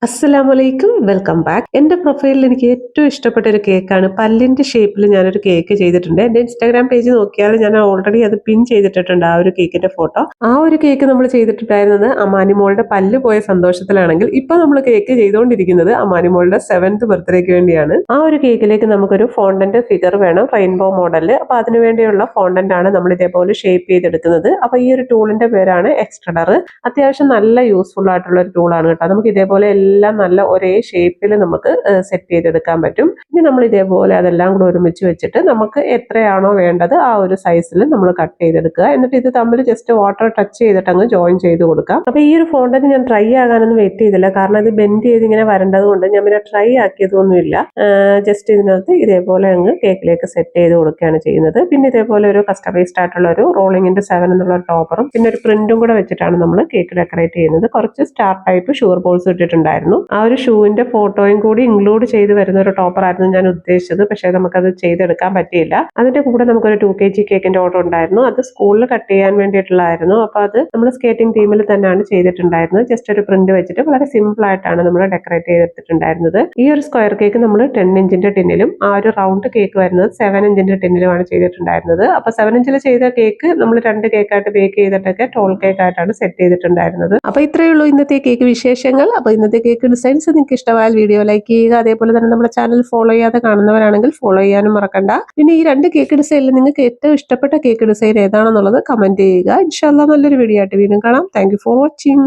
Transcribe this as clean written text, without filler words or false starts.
അസ്സലാമലൈക്കും welcome back. എന്റെ പ്രൊഫൈലിൽ എനിക്ക് ഏറ്റവും ഇഷ്ടപ്പെട്ട ഒരു കേക്കാണ്. പല്ലിന്റെ ഷേപ്പിൽ ഞാനൊരു കേക്ക് ചെയ്തിട്ടുണ്ട്. എന്റെ ഇൻസ്റ്റാഗ്രാം പേജ് നോക്കിയാൽ ഞാൻ ഓൾറെഡി അത് പിൻ ചെയ്തിട്ടുണ്ട് ആ ഒരു കേക്കിന്റെ ഫോട്ടോ. ആ ഒരു കേക്ക് നമ്മൾ ചെയ്തിട്ടുണ്ടായിരുന്നത് അമാനിമോളുടെ പല്ല് പോയ സന്തോഷത്തിലാണെങ്കിൽ ഇപ്പൊ നമ്മൾ കേക്ക് ചെയ്തുകൊണ്ടിരിക്കുന്നത് അമാനിമോളുടെ 7th ബർത്ത്ഡേക്ക് വേണ്ടിയാണ്. ആ ഒരു കേക്കിലേക്ക് നമുക്കൊരു ഫോണ്ടന്റ് ഫിഗർ വേണം, റെയിൻബോ മോഡല്. അപ്പൊ അതിനു വേണ്ടിയുള്ള ഫോണ്ടന്റ് ആണ് നമ്മൾ ഇതേപോലെ ഷേപ്പ് ചെയ്തെടുക്കുന്നത്. അപ്പൊ ഈ ഒരു ടൂളിന്റെ പേരാണ് എക്സ്ട്രഡർ. അത്യാവശ്യം നല്ല യൂസ്ഫുൾ ആയിട്ടുള്ള ഒരു ടൂളാണ് കേട്ടോ. നമുക്ക് ഇതേപോലെ എല്ലാം നല്ല ഒരേ ഷേപ്പിൽ നമുക്ക് സെറ്റ് ചെയ്തെടുക്കാൻ പറ്റും. ഇനി നമ്മൾ ഇതേപോലെ അതെല്ലാം കൂടെ ഒരുമിച്ച് വെച്ചിട്ട് നമുക്ക് എത്രയാണോ വേണ്ടത് ആ ഒരു സൈസിൽ നമ്മൾ കട്ട് ചെയ്തെടുക്കുക. എന്നിട്ട് ഇത് തമ്മിൽ ജസ്റ്റ് വാട്ടർ ടച്ച് ചെയ്തിട്ട് അങ്ങ് ജോയിൻ ചെയ്ത് കൊടുക്കാം. അപ്പൊ ഈ ഒരു ഫോണ്ടന്റ് ഞാൻ ട്രൈ ആകാനൊന്നും വെയിറ്റ് ചെയ്തില്ല, കാരണം ഇത് ബെൻഡ് ചെയ്ത് ഇങ്ങനെ വരേണ്ടത് കൊണ്ട് ഞാൻ പിന്നെ ട്രൈ ആക്കിയതൊന്നുമില്ല. ജസ്റ്റ് ഇതിനകത്ത് ഇതേപോലെ അങ്ങ് കേക്കിലേക്ക് സെറ്റ് ചെയ്ത് കൊടുക്കുകയാണ് ചെയ്യുന്നത്. പിന്നെ ഇതേപോലെ ഒരു കസ്റ്റമൈസ്ഡ് ആയിട്ടുള്ള ഒരു റോളിംഗിന്റെ 7 എന്നുള്ള ടോപ്പറും പിന്നെ ഒരു പ്രിന്റും കൂടെ വെച്ചിട്ടാണ് നമ്മൾ കേക്ക് ഡെക്കറേറ്റ് ചെയ്യുന്നത്. കുറച്ച് സ്റ്റാർ ടൈപ്പ് ഷുഗർ ബോൾസ് ഇട്ടിട്ടുണ്ടായിരുന്നു. ആ ഒരു ഷൂവിന്റെ ഫോട്ടോയും കൂടി ഇൻക്ലൂഡ് ചെയ്ത് വരുന്ന ഒരു ടോപ്പർ ആയിരുന്നു ഞാൻ ഉദ്ദേശിച്ചത്. പക്ഷെ നമുക്കത് ചെയ്തെടുക്കാൻ പറ്റിയില്ല. അതിന്റെ കൂടെ നമുക്കൊരു 2 kg കേക്കിന്റെ ഓർഡർ ഉണ്ടായിരുന്നു. അത് സ്കൂളിൽ കട്ട് ചെയ്യാൻ വേണ്ടിയിട്ടുള്ളതായിരുന്നു. അപ്പൊ അത് നമ്മൾ സ്കേറ്റിംഗ് തീമിൽ തന്നെയാണ് ചെയ്തിട്ടുണ്ടായിരുന്നത്. ജസ്റ്റ് ഒരു പ്രിന്റ് വെച്ചിട്ട് വളരെ സിമ്പിൾ ആയിട്ടാണ് നമ്മൾ ഡെക്കറേറ്റ് ചെയ്തെടുത്തിട്ടുണ്ടായിരുന്നത്. ഈ ഒരു സ്ക്വയർ കേക്ക് നമ്മൾ 10 ഇഞ്ചിന്റെ ടിന്നിലും ആ ഒരു റൗണ്ട് കേക്ക് വരുന്നത് 7 ഇഞ്ചിന്റെ ടിന്നിലുമാണ് ചെയ്തിട്ടുണ്ടായിരുന്നത്. അപ്പൊ 7 ഇഞ്ചിൽ ചെയ്ത കേക്ക് നമ്മൾ 2 കേക്കായിട്ട് ബേക്ക് ചെയ്തിട്ടൊക്കെ ടോൾ കേക്ക് ആയിട്ടാണ് സെറ്റ് ചെയ്തിട്ടുണ്ടായിരുന്നത്. അപ്പൊ ഇത്രയേ ഉള്ളൂ ഇന്നത്തെ കേക്ക് വിശേഷങ്ങൾ. അപ്പൊ ഇന്നത്തെ കേക്ക് ഡിസൈൻസ് നിങ്ങൾക്ക് ഇഷ്ടമായാൽ വീഡിയോ ലൈക്ക് ചെയ്യുക. അതേപോലെ തന്നെ നമ്മുടെ ചാനൽ ഫോളോ ചെയ്യാതെ കാണുന്നവരാണെങ്കിൽ ഫോളോ ചെയ്യാനും മറക്കണ്ട. പിന്നെ ഈ 2 കേക്ക് ഡിസൈനിൽ നിങ്ങൾക്ക് ഏറ്റവും ഇഷ്ടപ്പെട്ട കേക്ക് ഡിസൈൻ ഏതാണെന്നുള്ളത് കമന്റ് ചെയ്യുക. ഇൻഷാല്ലാ നല്ലൊരു വീഡിയോ ആയിട്ട് വീണ്ടും കാണാം. Thank you for watching.